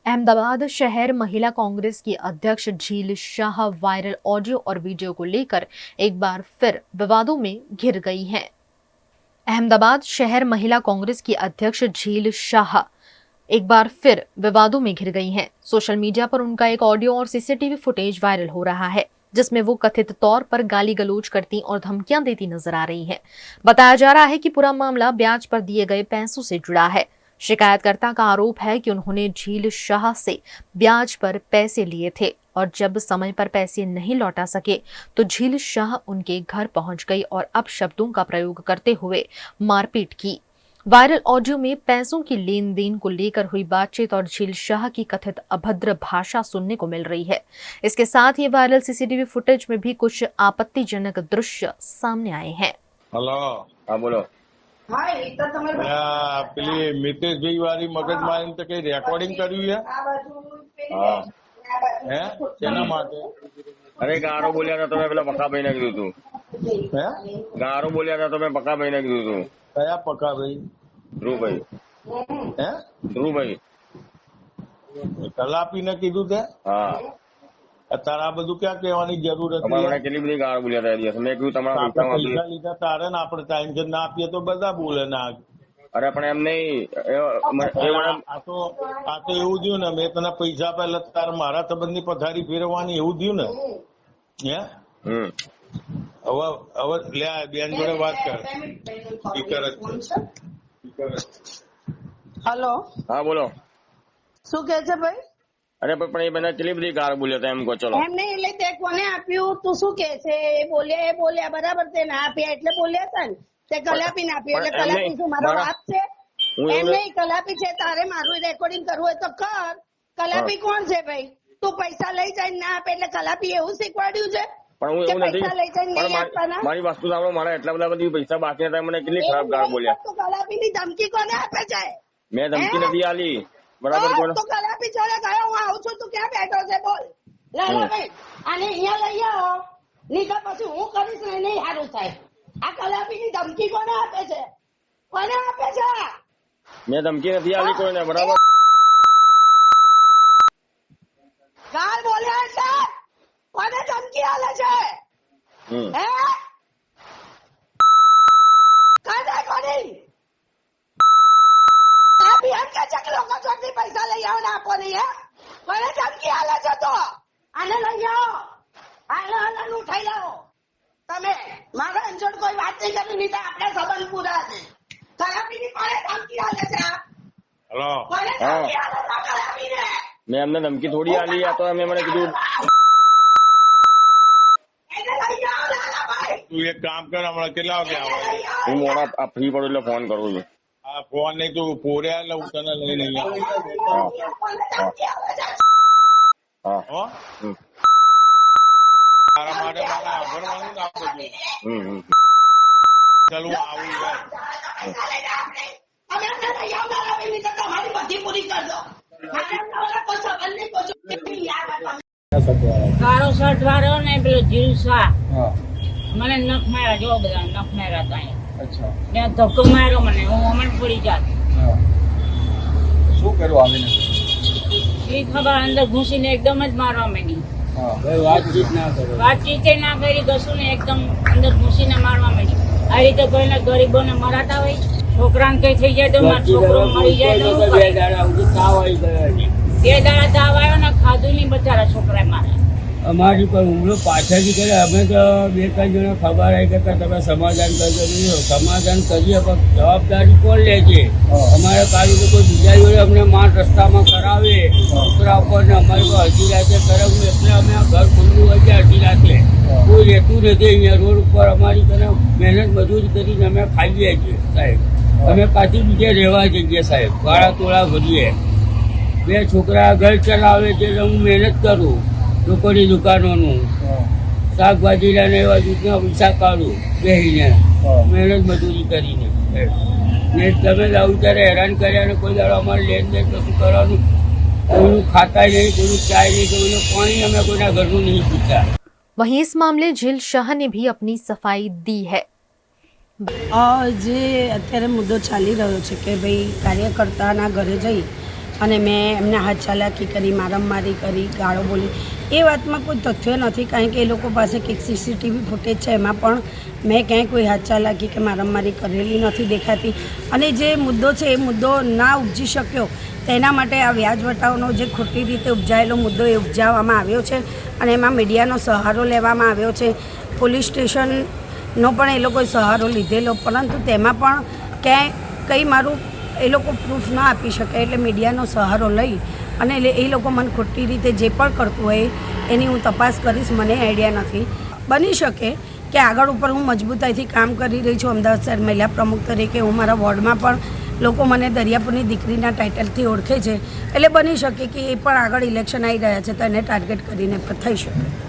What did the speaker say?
अहमदाबाद शहर महिला कांग्रेस की अध्यक्ष झील शाह वायरल ऑडियो और वीडियो को लेकर एक बार फिर विवादों में घिर गई हैं। अहमदाबाद शहर महिला कांग्रेस की अध्यक्ष झील शाह एक बार फिर विवादों में घिर गई हैं। सोशल मीडिया पर उनका एक ऑडियो और सीसीटीवी फुटेज वायरल हो रहा है, जिसमें वो कथित तौर पर गाली गलौज करती और धमकियां देती नजर आ रही हैं। बताया जा रहा है कि पूरा मामला ब्याज पर दिए गए पैसों से जुड़ा है। शिकायतकर्ता का आरोप है कि उन्होंने झील शाह से ब्याज पर पैसे लिए थे और जब समय पर पैसे नहीं लौटा सके तो झील शाह उनके घर पहुंच गई और अपशब्दों का प्रयोग करते हुए मारपीट की। वायरल ऑडियो में पैसों की लेन देन को लेकर हुई बातचीत और झील शाह की कथित अभद्र भाषा सुनने को मिल रही है। इसके साथ ही वायरल सीसीटीवी फुटेज में भी कुछ आपत्तिजनक दृश्य सामने आए हैं। हेलो, हाँ बोलो। પેલી મિતેશભાઈ વાળી મગજમારી તો કઈ રેકોર્ડિંગ કર્યું છે? હા હે શેના માટે? અરે ગારો બોલ્યા હતા તમે પેલા પક્કાભાઈ ને કીધું તું. હે ગારો બોલ્યા હતા તમે પક્કાભાઈ ને કીધું તું. કયા પકાભાઈ? ધ્રુવભાઈ. હે ધ્રુવભાઈ. કલાપીને કીધું તે? હા તારે આ બધું ક્યાં કહેવાની જરૂર હતી? તમારે કેટલી બધી ગારો બોલ્યા હતા એ દિવસે. મેં કીધું તમારા આપણે પૈસા પૈસા લીધા તારે ને આપણે ટાઈમ છે ના આપીએ તો બધા બોલે ના. અરે પણ એમ નહીં આ તો એવું થયું ને, મેં તને પૈસા આપેલા તારે મારા સંબંધની પથારી ફેરવવાની એવું થયું ને. હે હવે લે બેન જોડે વાત કર. हेलो હા બોલો. શું કે છે ભાઈ? અરે પણ એ બધા કેટલી બધી ગારો બોલ્યા હતા એમ કહો. ચલો એમ નહીં, એટલે તે કોને આપ્યું તું શું કે છે? એ બોલ્યા બરાબર, તે ના આપ્યા એટલે બોલ્યા હતા ને. તે કલાપી ના આપ્યું એટલે કલાપી શું મારો બાપ છે? એમ નહીં, કલાપી છે. તારે મારું રેકોર્ડિંગ કરવું હોય તો કર. કલાપી કોણ છે ભાઈ? તું પૈસા લઈ જાય ના આપે એટલે કલાપી એવું શીખવાડ્યું છે? પણ હું એવું નથી. પૈસા લઈ જાય નહીં આપવાના? મારી વસ્તુ સાંભળો. મારા એટલા બધા બધી પૈસા બાકી હતા. મને કેટલી ખરાબ ગાળો બોલ્યા. તું કલાપી ની ધમકી કોને આપે છે? મેં ધમકી નથી આલી. બરાબર કોને? તું કલાપી જોડે ગયો, હું આવું છું, તું ક્યાં બેઠો છે? બોલ ભાઈ, આને અહીંયા લઈ આવો, નહીં તો પછી હું કરીશ ને નહીં સારું થાય. આ કલાપી ની ધમકી કોને આપે છે? કોને આપે છે? મેં ધમકી નથી આલી કોઈને. બરાબર ગાળ બોલ્યા છે? કોને ધમકી આલે છે? હે કાને કોની અભિયાન કે છે કે લોકો ચોકથી પૈસા લઈ આવો ને આપો નહીં? હે કોને ધમકી આલે છે? તો આને લઈ આવો, આને ઉઠાઈ લાવો. તમે મારા અંજોડ કોઈ વાત નહીં કરી, નહીં તો આપણે સંબંધ પૂરા છે. કલાપીની કોને ધમકી આલે છે? હેલો, કોને ધમકી આલે છે કલાપીને? મેં એમને ધમકી થોડી આલી. આ તો એમને મને કીધું એને લઈ આવો લાલાભાઈ. તું એક કામ કર, હમણાં કેટલા વાગે આવે? હું મોડા ફ્રી પડું એટલે ફોન કરું છું. આ ફોન નહીં તું પોર્યા એટલે હું તને લઈને અહીંયા કોને ધમકી આલે છે? હા હો તારા માટે મારે આભરવાનું ના બધું. ચાલ હું આવું યાર. તમે અમને લઈ આવો લાલાભાઈ, તો તમારી બધી પૂરી કરજો. મારે એમના કોઈ સંબંધ નહીં, કોઈ યાર કાળો શર્ટ વાળો ને પેલો જીલ શાહ મને નખ માર્યા. જો બધા નખ માર્યા હતા અહીંયા. ત્યાં ધક્કો માર્યો મને, હું હમણાં પડી જાત. શું કર્યું આવીને? એ ખબર અંદર ઘૂસીને એકદમ જ મારવા માંડી. વાતચીત ના કરો. વાતચીતે ના કરી, કશું ને એકદમ અંદર ઘૂસીને મારવા માંડી. આ રીતે કોઈને ગરીબોને મરાતા હોય, છોકરાને કઈ થઈ જાય તો મારો છોકરો મરી જાય તો શું કરે? 2 દાડા સુધી તાવ આવી ગયો છે. 2 દાડા તાવ આવ્યો ને ખાધું નહીં બચારા છોકરાએ મારે. અમારી પર હુમલો પાછળથી કરે. અમે તો 2-3 જણા ખબર આવી કે તમે સમાધાન કરજો. સમાધાન કરીએ પણ જવાબદારી કોણ લે છે? અમારે કાલે તો કોઈ બીજા જોડે અમને માર રસ્તામાં કરાવે, છોકરા ઉપર ને અમારી પર અડધી રાતે કરાવવું એટલે અમે આ ઘર ખુલ્લું હોય છે. અડધી રાતે કોઈ રહેતું નથી અહીંયા રોડ ઉપર. અમારી તને મહેનત મજૂરી કરીને અમે ખાઈએ છીએ સાહેબ. અમે પાછી બીજે રહેવા જઈએ સાહેબ. વાળા તોળા ભરીએ. 2 છોકરા ઘર ચલાવે છે એટલે હું મહેનત કરું. લોકોની દુકાનોનું શાકભાજી ને એવા દૂધના પૈસા કાઢું બેસીને મહેનત મજૂરી કરીને. ને તમે આવું ત્યારે હેરાન કર્યા ને કોઈ દાડો અમારે લેન દેન કશું કરવાનું, કોઈનું ખાતા નહીં, કોઈનું ચાય નહીં, કોઈનું પાણી અમે કોઈના ઘરનું નહીં પીતા. वहीं इस मामले झील शाह ने भी अपनी सफाई दी है। જે અત્યારે મુદ્દો ચાલી રહ્યો છે કે ભાઈ કાર્યકર્તાના ઘરે જઈ અને મેં એમને હાથ ચાલાકી કરી, મારામારી કરી, ગાળો બોલી. એ વાતમાં કોઈ તથ્ય નથી, કારણ કે એ લોકો પાસે કંઈક સીસીટીવી ફૂટેજ છે, એમાં પણ મેં ક્યાંય કોઈ હાથ ચાલાકી કે મારામારી કરેલી નથી દેખાતી. અને જે મુદ્દો છે એ મુદ્દો ના ઉપજી શક્યો તેના માટે આ વ્યાજ વટાવનો જે ખોટી રીતે ઉપજાયેલો મુદ્દો એ ઉપજાવવામાં આવ્યો છે અને એમાં મીડિયાનો સહારો લેવામાં આવ્યો છે. પોલીસ સ્ટેશનનો પણ એ લોકોએ સહારો લીધેલો, પરંતુ તેમાં પણ ક્યાંય કંઈ મારું એ લોકો પ્રૂફ ના આપી શકે, એટલે મીડિયાનો સહારો લઈ અને એ લોકો મને ખોટી રીતે જે પણ કરતું હોય એની હું તપાસ કરીશ. મને આઈડિયા નથી. બની શકે કે આગળ ઉપર હું મજબૂતાઈથી કામ કરી રહી છું અમદાવાદ શહેર મહિલા પ્રમુખ તરીકે. હું મારા વોર્ડમાં પણ લોકો મને દરિયાપુરની દીકરીના ટાઇટલથી ઓળખે છે, એટલે બની શકે કે એ પણ આગળ ઇલેક્શન આવી રહ્યા છે તો એને ટાર્ગેટ કરીને પણ થઈ શકે.